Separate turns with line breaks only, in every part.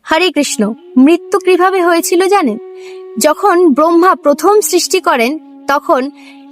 হরে কৃষ্ণ। মৃত্যু কিভাবে হয়েছিল জানেন? যখন ব্রহ্মা প্রথম সৃষ্টি করেন তখন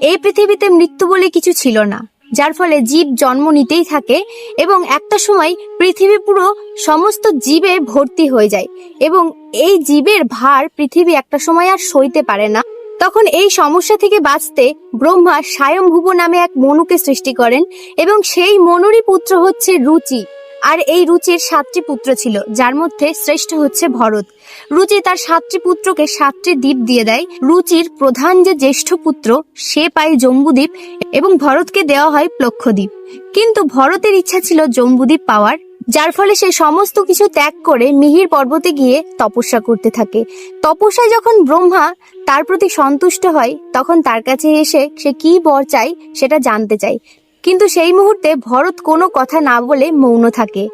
এই পৃথিবীতে মৃত্যু বলে কিছু ছিল না, যার ফলে জীব জন্ম নিতেই থাকে এবং একটা সময় পৃথিবী পুরো সমস্ত জীবে ভর্তি হয়ে যায় এবং এই জীবের ভার পৃথিবী একটা সময় আর সইতে পারে না। তখন এই সমস্যা থেকে বাঁচতে ব্রহ্মা স্বয়ম্ভুব নামে এক মনুকে সৃষ্টি করেন এবং সেই মনুরই পুত্র হচ্ছে রুচি। আর এই রুচির 7টি পুত্র ছিল, যার মধ্যে শ্রেষ্ঠ হচ্ছে ভরত। রুচি তার 7টি পুত্রকে 7টি দ্বীপ দিয়ে দেয়। রুচির প্রধান যে জ্যেষ্ঠ পুত্র সে পায় জম্বুদ্বীপ এবং ভরতকে দেওয়া হয় প্লক্ষদ্বীপ। কিন্তু ভরতের ইচ্ছা ছিল জম্বুদ্বীপ পাওয়ার, যার ফলে সে সমস্ত কিছু ত্যাগ করে মিহির পর্বতে গিয়ে তপস্যা করতে থাকে। তপস্যায় যখন ব্রহ্মা তার প্রতি সন্তুষ্ট হয় তখন তার কাছে এসে সে কি বর চায় সেটা জানতে চায়, কিন্তু সেই মুহূর্তে ভরত কোনো কথা না বলে মৌন থাকে।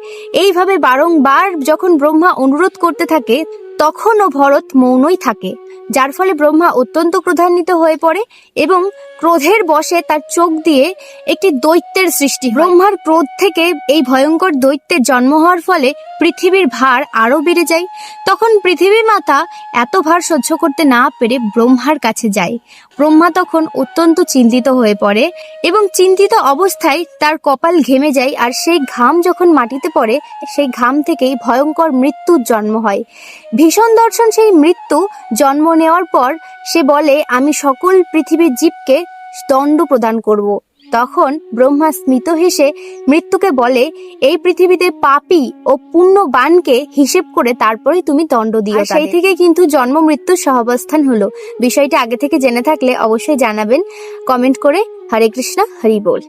এইভাবে বারংবার যখন ব্রহ্মা অনুরোধ করতে থাকে তখনও ভরত মৌনই থাকে, যার ফলে ব্রহ্মা অত্যন্ত ক্রোধান্বিত হয়ে পড়ে এবং ক্রোধের বশে তার চোখ দিয়ে একটি দৈত্যের সৃষ্টি হয়। ব্রহ্মার ক্রোধ থেকে এই ভয়ঙ্কর দৈত্যের জন্ম হওয়ার ফলে পৃথিবীর ভার আরো বেড়ে যায়। তখন পৃথিবী মাতা এত ভার সহ্য করতে না পেরে ব্রহ্মার কাছে যায়। ব্রহ্মা তখন অত্যন্ত চিন্তিত হয়ে পড়ে এবং চিন্তিত অবস্থায় তার কপাল ঘেমে যায়, আর সেই ঘাম যখন মাটিতে পড়ে সেই ঘাম থেকেই ভয়ঙ্কর মৃত্যুর জন্ম হয়। ভীষণ দর্শন সেই মৃত্যু জন্ম নেওয়ার পর সে বলে, আমি সকল পৃথিবীর জীবকে দণ্ড প্রদান করব। তখন ব্রহ্মা স্মিত হেসে মৃত্যুকে বলে, এই পৃথিবীতে পাপী ও পুণ্যবানকে হিসেব করে তারপরেই তুমি দণ্ড দিও। সেই থেকে কিন্তু জন্ম মৃত্যুর সহাবস্থান হলো। বিষয়টি আগে থেকে জেনে থাকলে অবশ্যই জানাবেন কমেন্ট করে। হরে কৃষ্ণ, হরি বল।